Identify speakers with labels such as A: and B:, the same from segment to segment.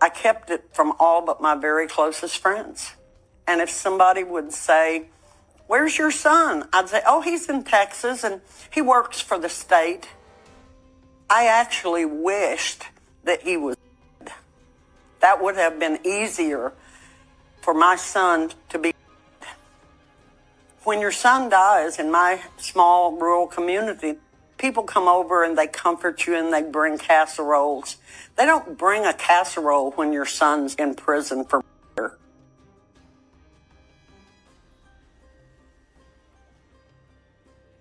A: I kept it from all but my very closest friends. And if somebody would say, "Where's your son?" I'd say, "Oh, he's in Texas and he works for the state." I actually wished that he was dead. That would have been easier for my son to be. When your son dies in my small rural community, people come over and they comfort you and they bring casseroles. They don't bring a casserole when your son's in prison for murder.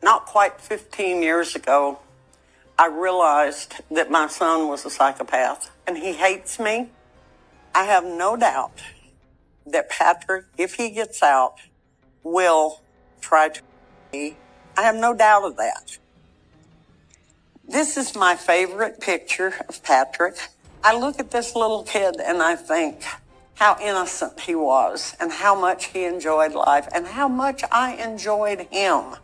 A: Not quite 15 years ago, I realized that my son was a psychopath and he hates me. I have no doubt that Patrick, if he gets out, will try to me. I have no doubt of that. This is my favorite picture of Patrick. I look at this little kid and I think how innocent he was and how much he enjoyed life and how much I enjoyed him.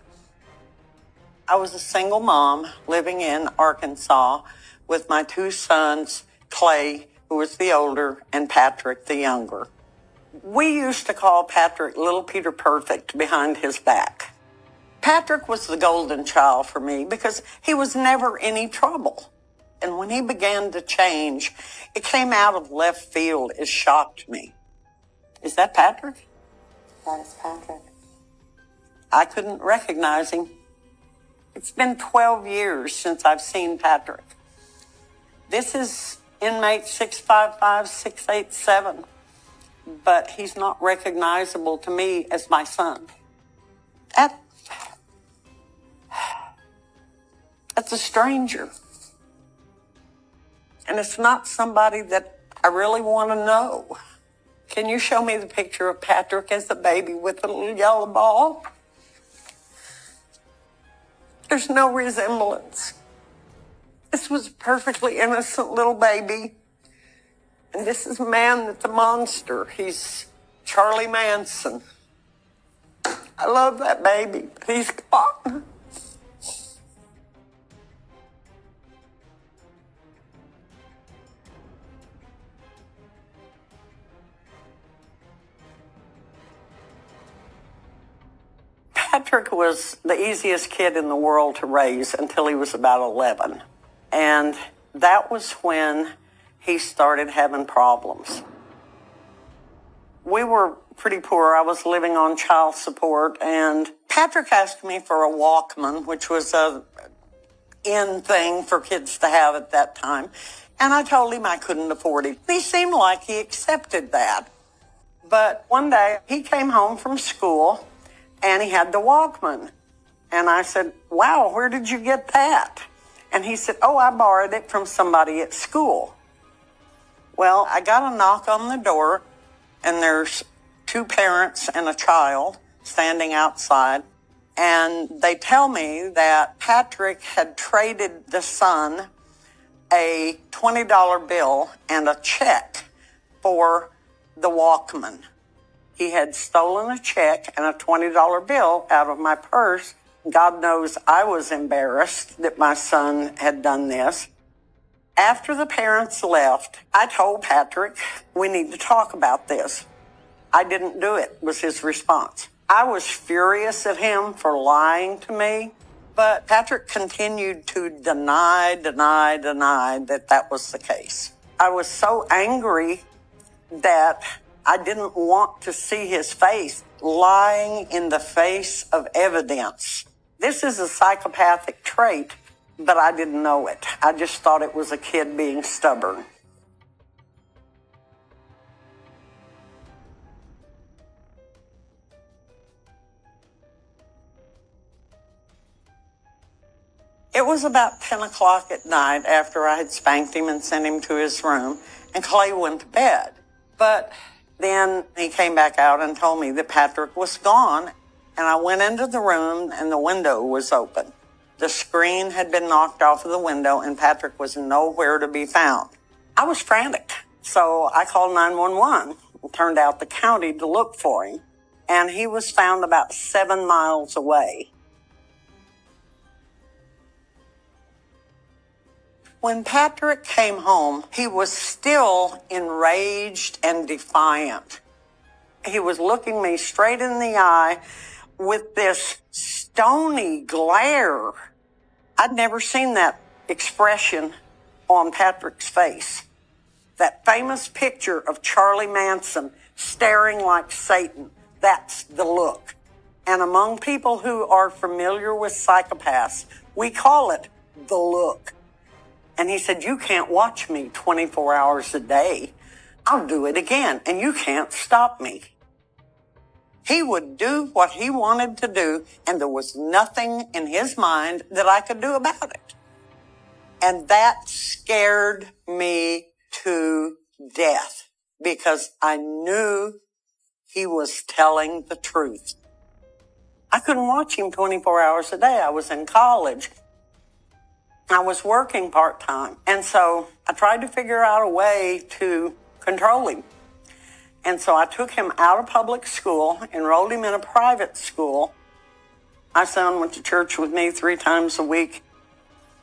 A: I was a single mom living in Arkansas with my two sons, Clay, who was the older, and Patrick, the younger. We used to call Patrick Little Peter Perfect behind his back. Patrick was the golden child for me because he was never any trouble. And when he began to change, it came out of left field. It shocked me. Is that Patrick?
B: That is Patrick.
A: I couldn't recognize him. It's been 12 years since I've seen Patrick. This is inmate 655687, but he's not recognizable to me as my son. That's a stranger. And it's not somebody that I really want to know. Can you show me the picture of Patrick as a baby with a little yellow ball? There's no resemblance. This was a perfectly innocent little baby. And this is Man that's a monster. He's Charlie Manson. I love that baby, but he's gone. Patrick was the easiest kid in the world to raise until he was about 11. And that was when he started having problems. We were pretty poor. I was living on child support, and Patrick asked me for a Walkman, which was a in thing for kids to have at that time. And I told him I couldn't afford it. He seemed like he accepted that. But one day he came home from school and he had the Walkman. And I said, "Wow, where did you get that?" And he said, "Oh, I borrowed it from somebody at school." Well, I got a knock on the door, and there's two parents and a child standing outside. And they tell me that Patrick had traded the son a $20 bill and a check for the Walkman. He had stolen a check and a $20 bill out of my purse. God knows I was embarrassed that my son had done this. After the parents left, I told Patrick, "We need to talk about this." "I didn't do it," was his response. I was furious at him for lying to me, but Patrick continued to deny that that was the case. I was so angry that I didn't want to see his face lying in the face of evidence. This is a psychopathic trait, but I didn't know it. I just thought it was a kid being stubborn. It was about 10 o'clock at night after I had spanked him and sent him to his room, and Clay went to bed. But then he came back out and told me that Patrick was gone, and I went into the room and the window was open. The screen had been knocked off of the window and Patrick was nowhere to be found. I was frantic, so I called 911. It turned out the county to look for him, and he was found about 7 miles away. When Patrick came home, he was still enraged and defiant. He was looking me straight in the eye with this stony glare. I'd never seen that expression on Patrick's face. That famous picture of Charlie Manson staring like Satan, that's the look. And among people who are familiar with psychopaths, we call it the look. And he said, you can't watch me 24 hours a day. I'll do it again, and you can't stop me. He would do what he wanted to do, and there was nothing in his mind that I could do about it. And that scared me to death because I knew he was telling the truth. I couldn't watch him 24 hours a day. I was in college. I was working part-time. And so I tried to figure out a way to control him. And so I took him out of public school, enrolled him in a private school. My son went to church with me 3 times a week.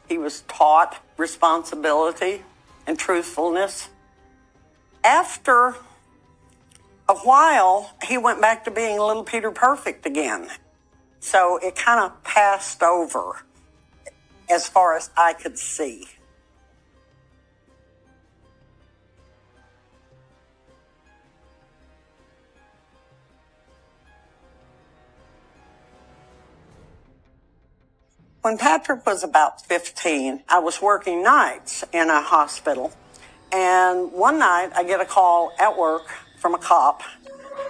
A: He was taught responsibility and truthfulness. After a while, he went back to being little Peter Perfect again. So it kind of passed over as far as I could see. When Patrick was about 15, I was working nights in a hospital. And one night I get a call at work from a cop,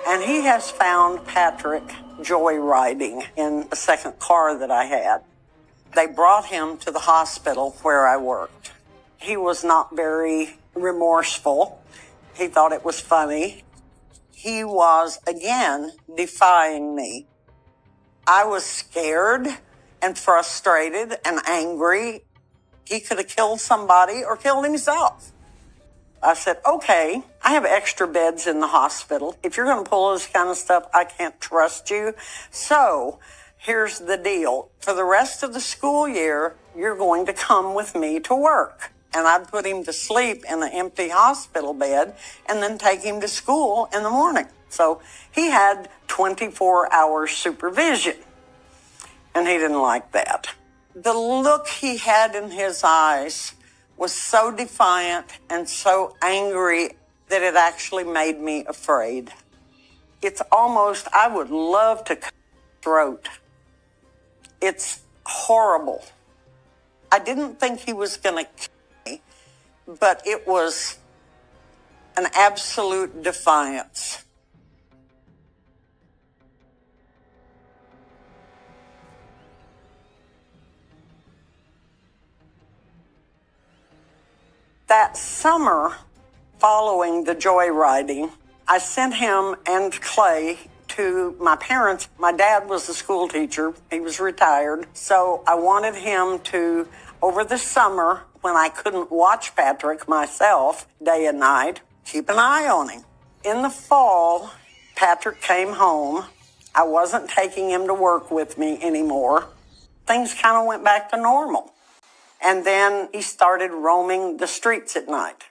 A: and he has found Patrick joyriding in the second car that I had. They brought him to the hospital where I worked. He was not very remorseful. He thought it was funny. He was, again, defying me. I was scared and frustrated and angry. He could have killed somebody or killed himself. I said, okay, I have extra beds in the hospital. If you're going to pull this kind of stuff, I can't trust you. So here's the deal. For the rest of the school year, you're going to come with me to work. And I'd put him to sleep in an empty hospital bed and then take him to school in the morning. So he had 24-hour supervision. And he didn't like that. The look he had in his eyes was so defiant and so angry that it actually made me afraid. It's almost, I would love to cut his throat. It's horrible. I didn't think he was going to kill me, but it was an absolute defiance. That summer, following the joyriding, I sent him and Clay to my parents. My dad was a school teacher. He was retired. So I wanted him to, over the summer, when I couldn't watch Patrick myself day and night, keep an eye on him. In the fall, Patrick came home. I wasn't taking him to work with me anymore. Things kind of went back to normal. And then he started roaming the streets at night.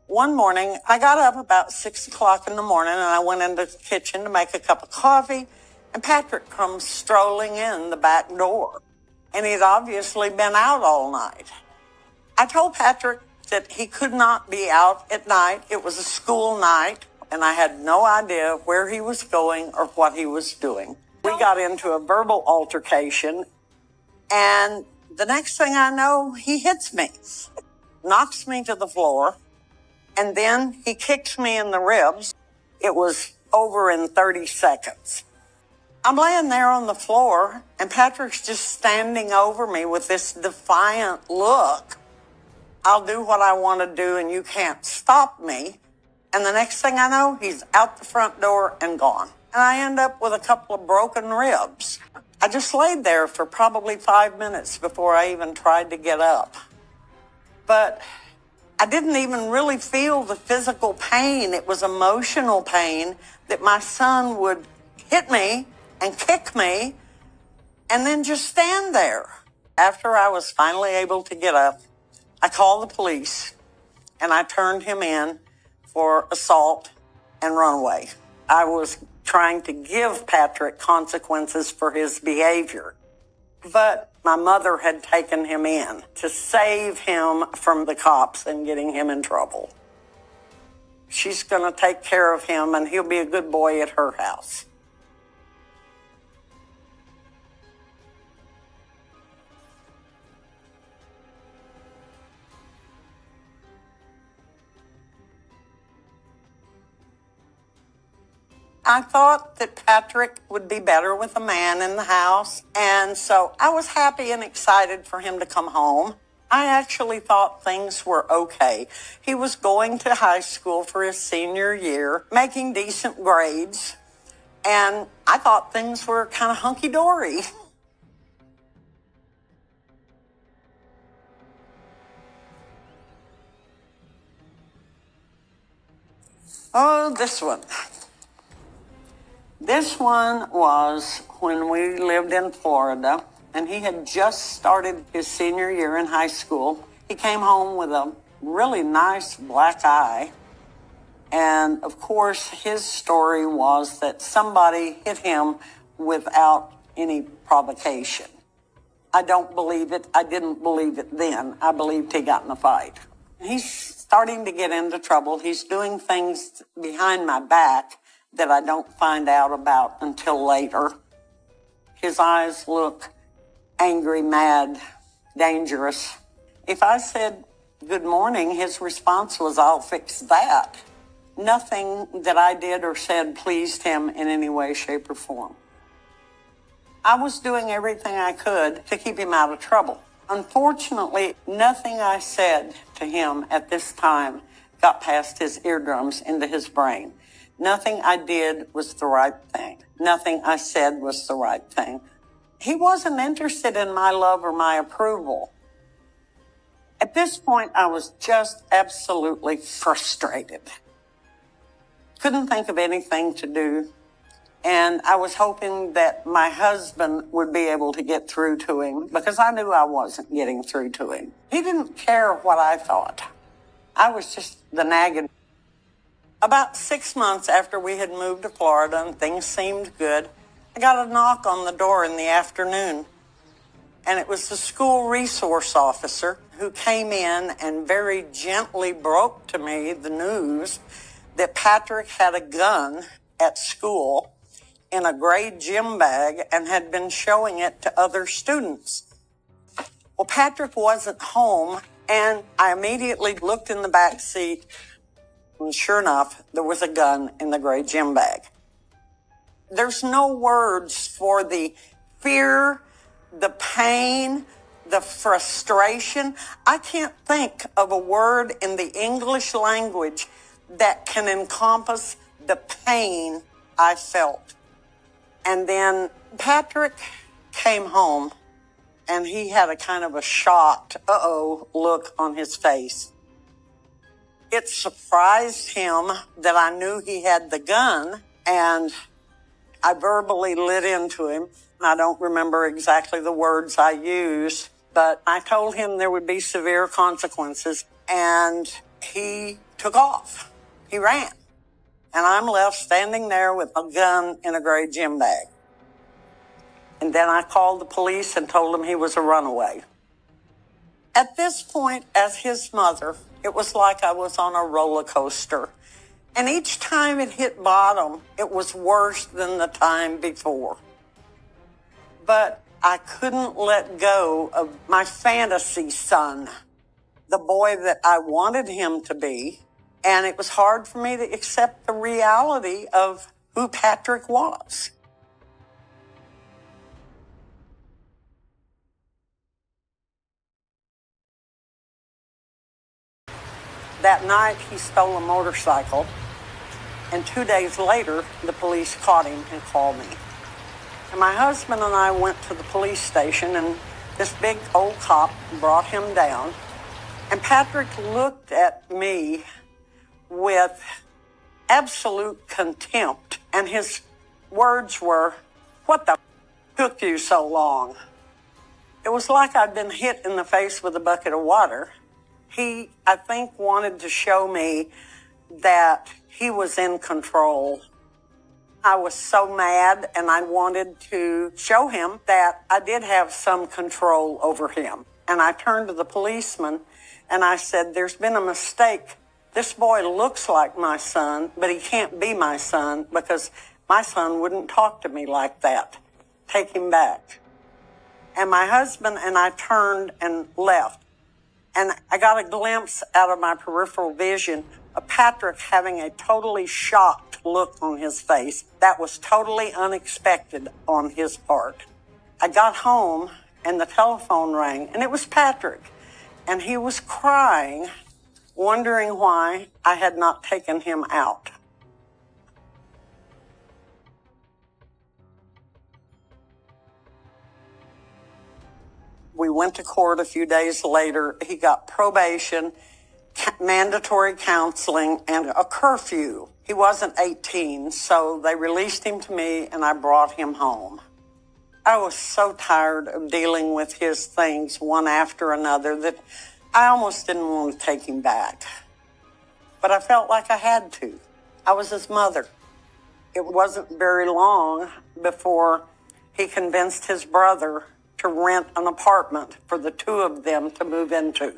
A: One morning, I got up about 6 o'clock in the morning and I went into the kitchen to make a cup of coffee, and Patrick comes strolling in the back door. And he'd obviously been out all night. I told Patrick that he could not be out at night. It was a school night, and I had no idea where he was going or what he was doing. We got into a verbal altercation, and the next thing I know, he hits me, knocks me to the floor, and then he kicks me in the ribs. It was over in 30 seconds. I'm laying there on the floor, and Patrick's just standing over me with this defiant look. I'll do what I want to do, and you can't stop me. And the next thing I know, he's out the front door and gone. And I end up with a couple of broken ribs. I just laid there for probably 5 minutes before I even tried to get up. But I didn't even really feel the physical pain. It was emotional pain that my son would hit me and kick me and then just stand there. After I was finally able to get up, I called the police and I turned him in for assault and runaway. I was trying to give Patrick consequences for his behavior, but my mother had taken him in to save him from the cops and getting him in trouble. She's going to take care of him, and he'll be a good boy at her house. I thought that Patrick would be better with a man in the house, and so I was happy and excited for him to come home. I actually thought things were okay. He was going to high school for his senior year, making decent grades, and I thought things were kind of hunky-dory. Oh, this one. This one was when we lived in Florida, and he had just started his senior year in high school. He came home with a really nice black eye. And of course, his story was that somebody hit him without any provocation. I don't believe it. I didn't believe it then. I believed he got in a fight. He's starting to get into trouble. He's doing things behind my back that I don't find out about until later. His eyes look angry, mad, dangerous. If I said good morning, his response was, "I'll fix that." Nothing that I did or said pleased him in any way, shape, or form. I was doing everything I could to keep him out of trouble. Unfortunately, nothing I said to him at this time got past his eardrums into his brain. Nothing I did was the right thing. Nothing I said was the right thing. He wasn't interested in my love or my approval. At this point, I was just absolutely frustrated. Couldn't think of anything to do. And I was hoping that my husband would be able to get through to him because I knew I wasn't getting through to him. He didn't care what I thought. I was just the nagging. About 6 months after we had moved to Florida and things seemed good, I got a knock on the door in the afternoon. And it was the school resource officer who came in and very gently broke to me the news that Patrick had a gun at school in a gray gym bag and had been showing it to other students. Well, Patrick wasn't home, and I immediately looked in the back seat, and sure enough, there was a gun in the gray gym bag. There's no words for the fear, the pain, the frustration. I can't think of a word in the English language that can encompass the pain I felt. And then Patrick came home, and he had a kind of a shocked, look on his face. It surprised him that I knew he had the gun, and I verbally lit into him. I don't remember exactly the words I used, but I told him there would be severe consequences, and he took off. He ran. And I'm left standing there with a gun in a gray gym bag. And then I called the police and told them he was a runaway. At this point, as his mother, it was like I was on a roller coaster. And each time it hit bottom, it was worse than the time before. But I couldn't let go of my fantasy son, the boy that I wanted him to be. And it was hard for me to accept the reality of who Patrick was. That night, he stole a motorcycle, and 2 days later, the police caught him and called me. And my husband and I went to the police station, and this big old cop brought him down. And Patrick looked at me with absolute contempt, and his words were, "What the took you so long? It was like I'd been hit in the face with a bucket of water. He, I think, wanted to show me that he was in control. I was so mad, and I wanted to show him that I did have some control over him. And I turned to the policeman, and I said, there's been a mistake. This boy looks like my son, but he can't be my son because my son wouldn't talk to me like that. Take him back. And my husband and I turned and left. And I got a glimpse out of my peripheral vision of Patrick having a totally shocked look on his face. That was totally unexpected on his part. I got home and the telephone rang, and it was Patrick. And he was crying, wondering why I had not taken him out. We went to court a few days later. He got probation, mandatory counseling, and a curfew. He wasn't 18, so they released him to me, and I brought him home. I was so tired of dealing with his things one after another that I almost didn't want to take him back. But I felt like I had to. I was his mother. It wasn't very long before he convinced his brother to rent an apartment for the two of them to move into.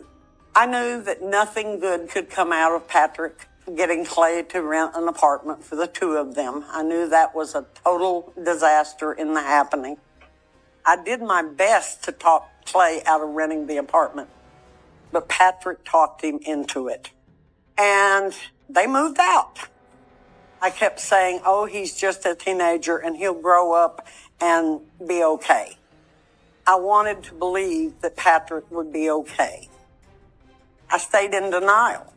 A: I knew that nothing good could come out of Patrick getting Clay to rent an apartment for the two of them. I knew that was a total disaster in the happening. I did my best to talk Clay out of renting the apartment, but Patrick talked him into it. And they moved out. I kept saying, oh, he's just a teenager and he'll grow up and be okay. I wanted to believe that Patrick would be okay. I stayed in denial.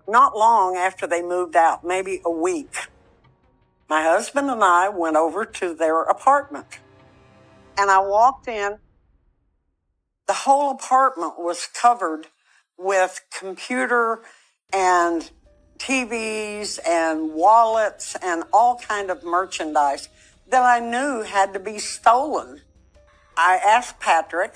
A: Not long after they moved out, maybe a week, my husband and I went over to their apartment. And I walked in. The whole apartment was covered with computer and TVs and wallets and all kind of merchandise that I knew had to be stolen. I asked Patrick,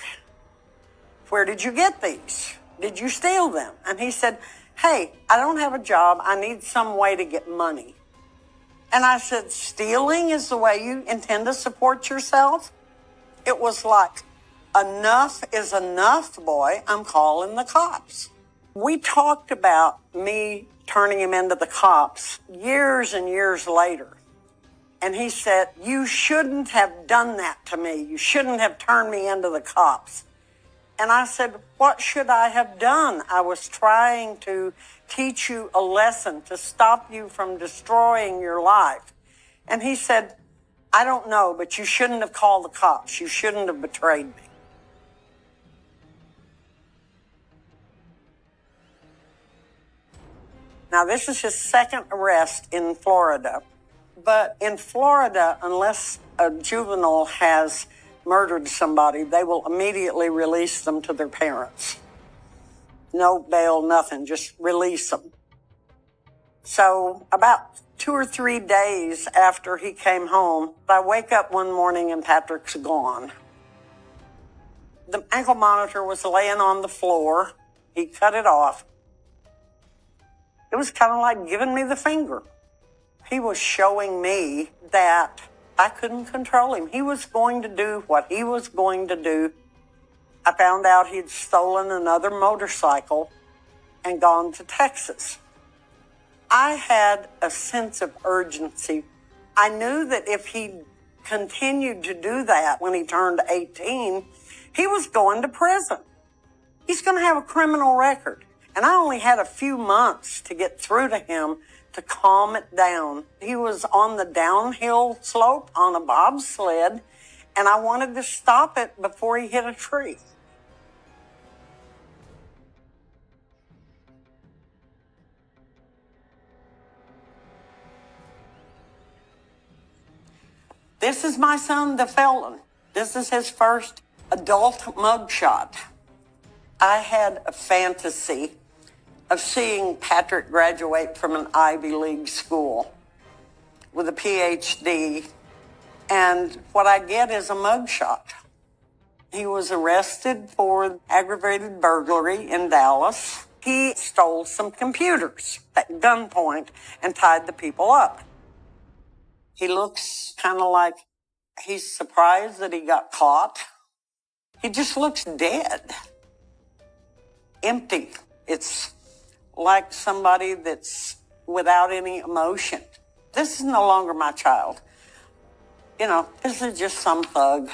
A: where did you get these? Did you steal them? And he said, hey, I don't have a job. I need some way to get money. And I said, stealing is the way you intend to support yourself? It was like, enough is enough, boy. I'm calling the cops. We talked about me turning him into the cops years and years later. And he said, you shouldn't have done that to me. You shouldn't have turned me into the cops. And I said, what should I have done? I was trying to teach you a lesson to stop you from destroying your life. And he said, I don't know, but you shouldn't have called the cops. You shouldn't have betrayed me. Now, this is his second arrest in Florida. But in Florida, unless a juvenile has murdered somebody, they will immediately release them to their parents. No bail, nothing, just release them. So about 2 or 3 days after he came home, I wake up one morning and Patrick's gone. The ankle monitor was laying on the floor. He cut it off. It was kind of like giving me the finger. He was showing me that I couldn't control him. He was going to do what he was going to do. I found out he'd stolen another motorcycle and gone to Texas. I had a sense of urgency. I knew that if he continued to do that when he turned 18, he was going to prison. He's going to have a criminal record. And I only had a few months to get through to him to calm it down. He was on the downhill slope on a bobsled, and I wanted to stop it before he hit a tree. This is my son, the felon. This is his first adult mugshot. I had a fantasy of seeing Patrick graduate from an Ivy League school with a PhD, and what I get is a mugshot. He was arrested for aggravated burglary in Dallas. He stole some computers at gunpoint and tied the people up. He looks kind of like he's surprised that he got caught. He just looks dead, empty. It's like somebody that's without any emotion. This is no longer my child. You know, this is just some thug.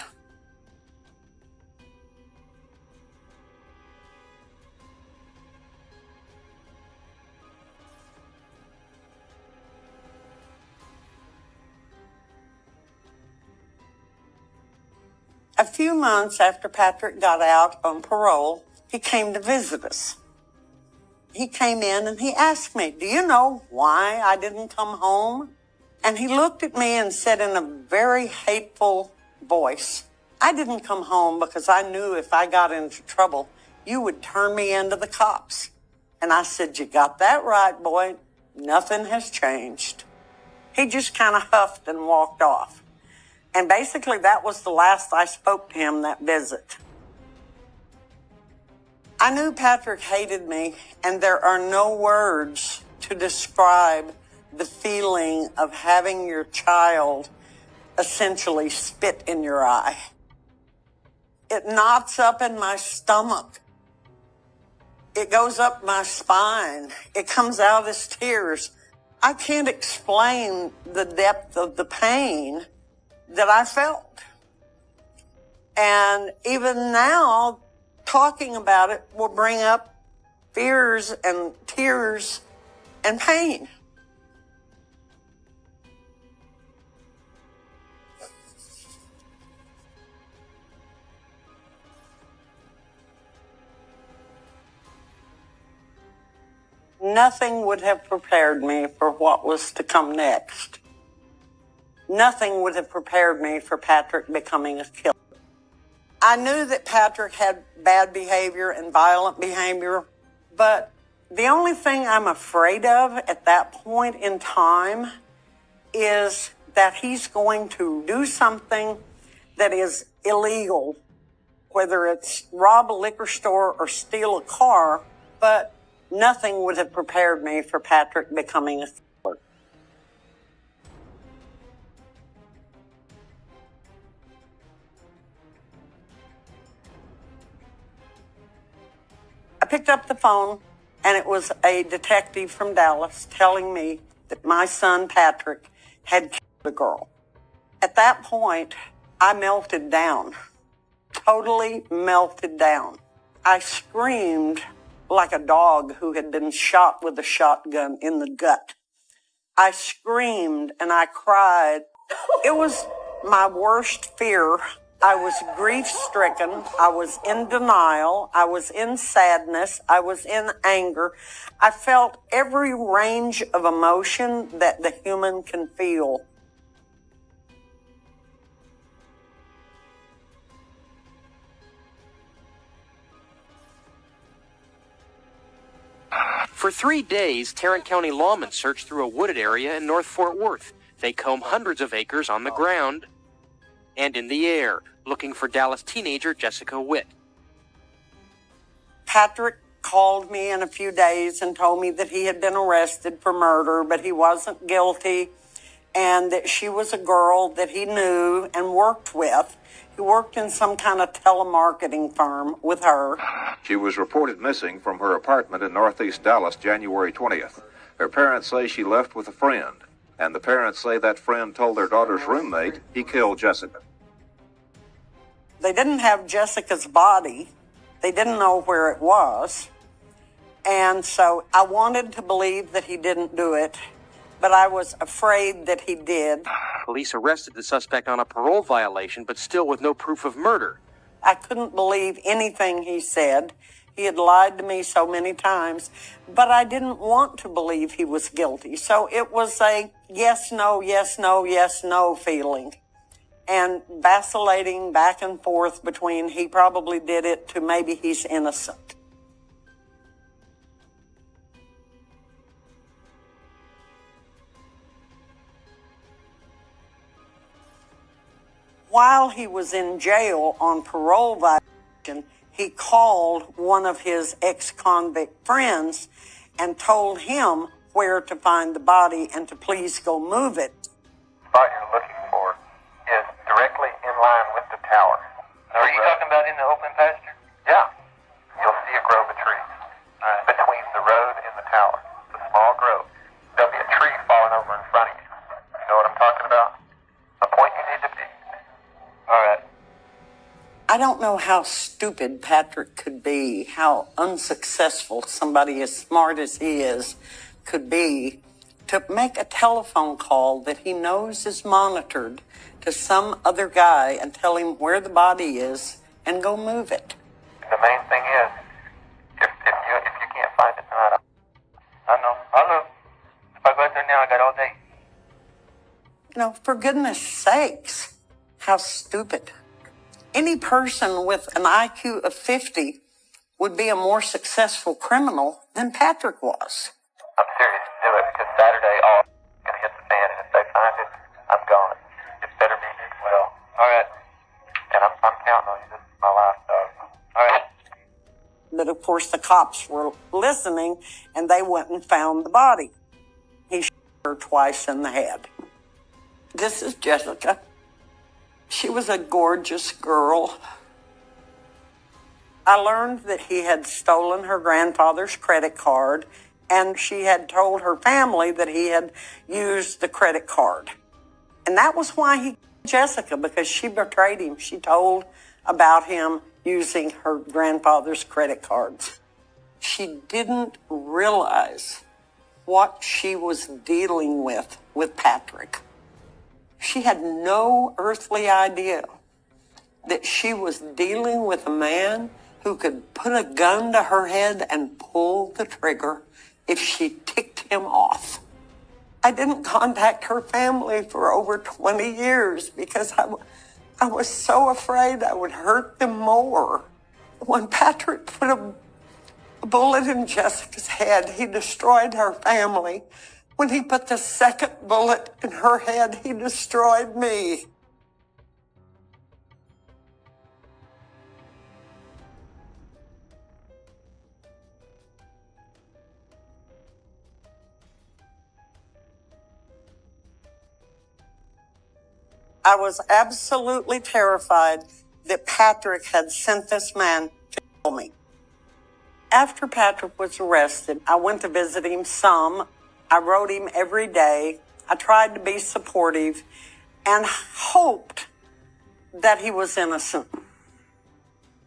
A: A few months after Patrick got out on parole, he came to visit us. He came in and he asked me, "Do you know why I didn't come home?" And he looked at me and said in a very hateful voice, "I didn't come home because I knew if I got into trouble, you would turn me into the cops." And I said, "You got that right, boy. Nothing has changed." He just kind of huffed and walked off. And basically that was the last I spoke to him that visit. I knew Patrick hated me, and there are no words to describe the feeling of having your child essentially spit in your eye. It knots up in my stomach. It goes up my spine. It comes out as tears. I can't explain the depth of the pain that I felt. And even now, talking about it will bring up fears and tears and pain. Nothing would have prepared me for what was to come next. Nothing would have prepared me for Patrick becoming a killer. I knew that Patrick had bad behavior and violent behavior, but the only thing I'm afraid of at that point in time is that he's going to do something that is illegal, whether it's rob a liquor store or steal a car, but nothing would have prepared me for Patrick becoming a killer. I picked up the phone, and it was a detective from Dallas telling me that my son Patrick had killed a girl. At that point, I melted down, totally melted down. I screamed like a dog who had been shot with a shotgun in the gut. I screamed and I cried. It was my worst fear. I was grief-stricken. I was in denial. I was in sadness. I was in anger. I felt every range of emotion that the human can feel.
C: For 3 days, Tarrant County lawmen searched through a wooded area in North Fort Worth. They combed hundreds of acres on the ground and in the air, looking for Dallas teenager Jessica Witt.
A: Patrick called me in a few days and told me that he had been arrested for murder, but he wasn't guilty, and that she was a girl that he knew and worked with. He worked in some kind of telemarketing firm with her.
D: She was reported missing from her apartment in Northeast Dallas January 20th. Her parents say she left with a friend, and the parents say that friend told their daughter's roommate he killed Jessica.
A: They didn't have Jessica's body. They didn't know where it was. And so I wanted to believe that he didn't do it, but I was afraid that he did.
C: Police arrested the suspect on a parole violation, but still with no proof of murder.
A: I couldn't believe anything he said. He had lied to me so many times, but I didn't want to believe he was guilty. So it was a yes, no, yes, no, yes, no feeling. And vacillating back and forth between he probably did it to maybe he's innocent. While he was in jail on parole violation, he called one of his ex-convict friends and told him where to find the body and to please go move it.
E: The spot you're looking for is directly in line with the tower. Are you talking about in the open pasture? Yeah. You'll see a grove of trees between the road and the tower. It's a small grove. There'll be a tree falling over in front of you. You know what I'm talking about? The point you need to be. All right.
A: I don't know how stupid Patrick could be, how unsuccessful somebody as smart as he is could be to make a telephone call that he knows is monitored to some other guy and tell him where the body is and go move it.
E: The main thing is, if you can't find it tonight, I know. I'll look. If I go out there now, I got all day.
A: You know, for goodness sakes, how stupid. Any person with an IQ of 50 would be a more successful criminal than Patrick was.
E: I'm serious to do it because Saturday all gonna hit the fan, and if they find it, I'm gone. It better be me. Well, all right. And I'm counting on you. This is my life, dog. All right.
A: But of course the cops were listening and they went and found the body. He shot her twice in the head. This is Jessica. She was a gorgeous girl. I learned that he had stolen her grandfather's credit card, and she had told her family that he had used the credit card. And that was why he killed Jessica, because she betrayed him. She told about him using her grandfather's credit cards. She didn't realize what she was dealing with Patrick. She had no earthly idea that she was dealing with a man who could put a gun to her head and pull the trigger if she ticked him off. I didn't contact her family for over 20 years because I was so afraid I would hurt them more. When Patrick put a bullet in Jessica's head, he destroyed her family. When he put the second bullet in her head, he destroyed me. I was absolutely terrified that Patrick had sent this man to kill me. After Patrick was arrested, I went to visit him some. I wrote him every day. I tried to be supportive and hoped that he was innocent.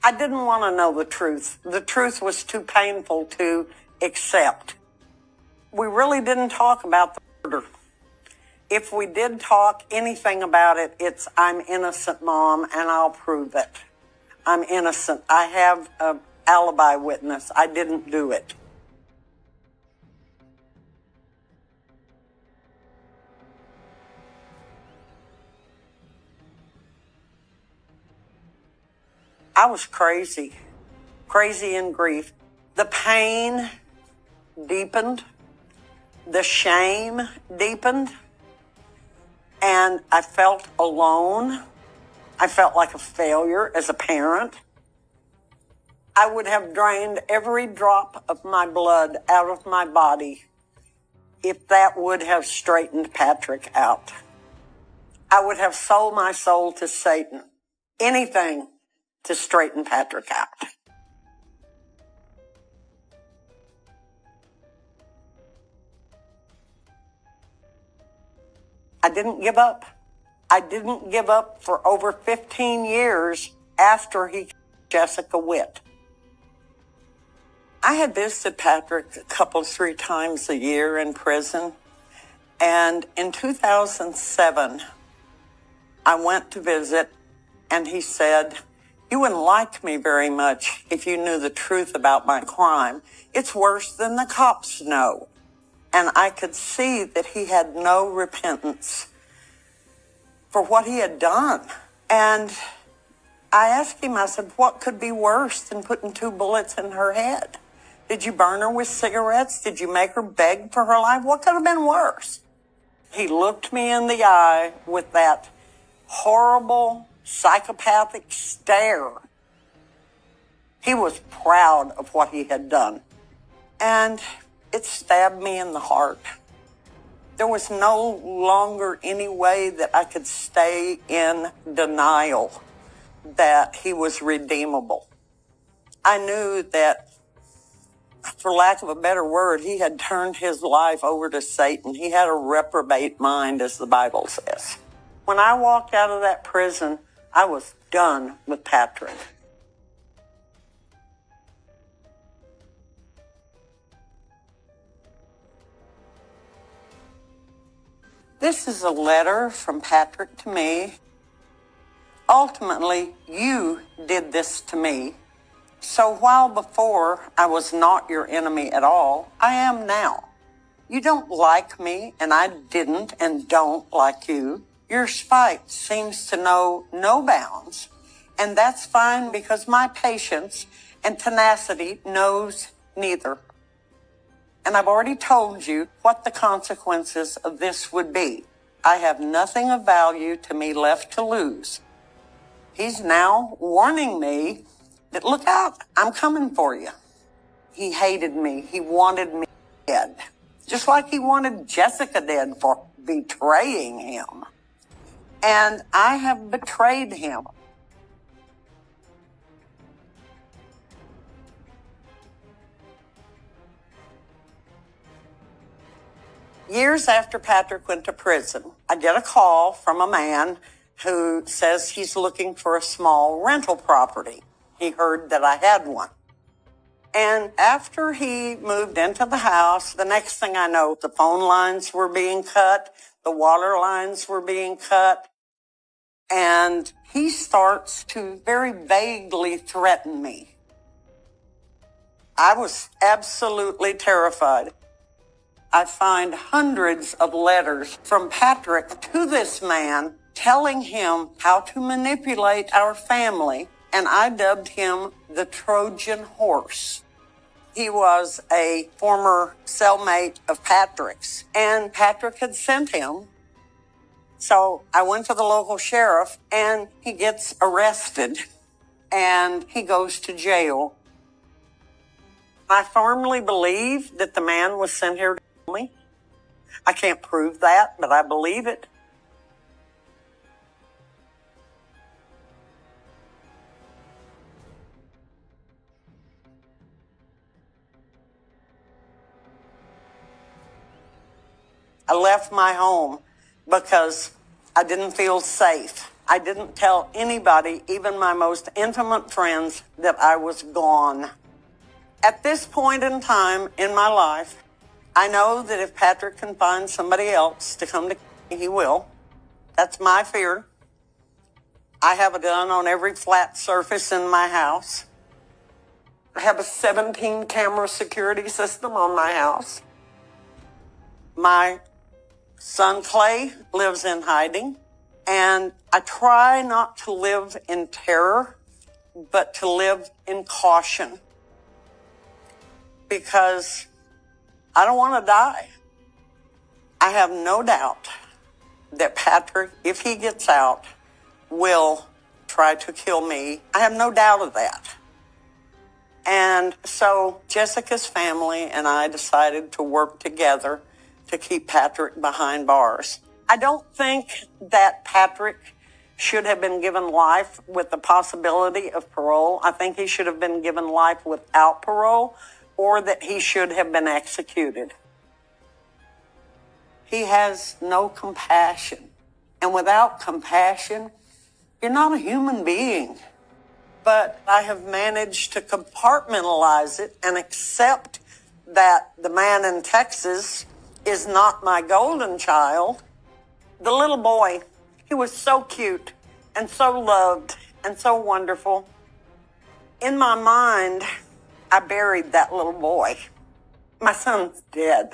A: I didn't want to know the truth. The truth was too painful to accept. We really didn't talk about the murder. If we did talk anything about it, it's I'm innocent, Mom, and I'll prove it. I'm innocent. I have an alibi witness. I didn't do it. I was crazy in grief. The pain deepened. The shame deepened. And I felt alone. I felt like a failure as a parent. I would have drained every drop of my blood out of my body if that would have straightened Patrick out. I would have sold my soul to Satan. Anything to straighten Patrick out. I didn't give up. I didn't give up for over 15 years after he killed Jessica Witt. I had visited Patrick a couple, 3 times a year in prison. And in 2007, I went to visit, and he said, "You wouldn't like me very much if you knew the truth about my crime. It's worse than the cops know." And I could see that he had no repentance for what he had done. And I asked him, I said, what could be worse than putting 2 bullets in her head? Did you burn her with cigarettes? Did you make her beg for her life? What could have been worse? He looked me in the eye with that horrible psychopathic stare. He was proud of what he had done. And it stabbed me in the heart. There was no longer any way that I could stay in denial that he was redeemable. I knew that, for lack of a better word, he had turned his life over to Satan. He had a reprobate mind, as the Bible says. When I walked out of that prison, I was done with Patrick. This is a letter from Patrick to me. Ultimately, you did this to me. So while before I was not your enemy at all, I am now. You don't like me, and I didn't and don't like you. Your spite seems to know no bounds, and that's fine because my patience and tenacity knows neither. And I've already told you what the consequences of this would be. I have nothing of value to me left to lose. He's now warning me that, look out, I'm coming for you. He hated me. He wanted me dead. Just like he wanted Jessica dead for betraying him. And I have betrayed him. Years after Patrick went to prison, I get a call from a man who says he's looking for a small rental property. He heard that I had one. And after he moved into the house, the next thing I know, the phone lines were being cut, the water lines were being cut, and he starts to very vaguely threaten me. I was absolutely terrified. I find hundreds of letters from Patrick to this man telling him how to manipulate our family, and I dubbed him the Trojan horse. He was a former cellmate of Patrick's, and Patrick had sent him. So I went to the local sheriff, and he gets arrested, and he goes to jail. I firmly believe that the man was sent here to kill me. I can't prove that, but I believe it. I left my home because I didn't feel safe. I didn't tell anybody, even my most intimate friends, that I was gone. At this point in time in my life, I know that if Patrick can find somebody else to come to me, he will. That's my fear. I have a gun on every flat surface in my house. I have a 17 camera security system on my house. My son Clay lives in hiding, and I try not to live in terror, but to live in caution, because I don't want to die. I have no doubt that Patrick, if he gets out, will try to kill me. I have no doubt of that. And so Jessica's family and I decided to work together to keep Patrick behind bars. I don't think that Patrick should have been given life with the possibility of parole. I think he should have been given life without parole, or that he should have been executed. He has no compassion. And without compassion, you're not a human being. But I have managed to compartmentalize it and accept that the man in Texas is not my golden child. The little boy, he was so cute and so loved and so wonderful. In my mind, I buried that little boy. My son's dead.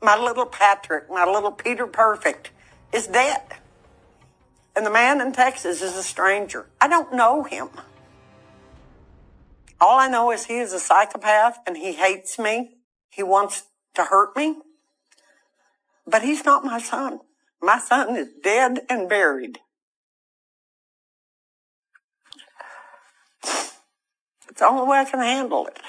A: My little Patrick, my little Peter Perfect, is dead. And the man in Texas is a stranger. I don't know him. All I know is he is a psychopath and he hates me. He wants to hurt me. But he's not my son. My son is dead and buried. It's the only way I can handle it.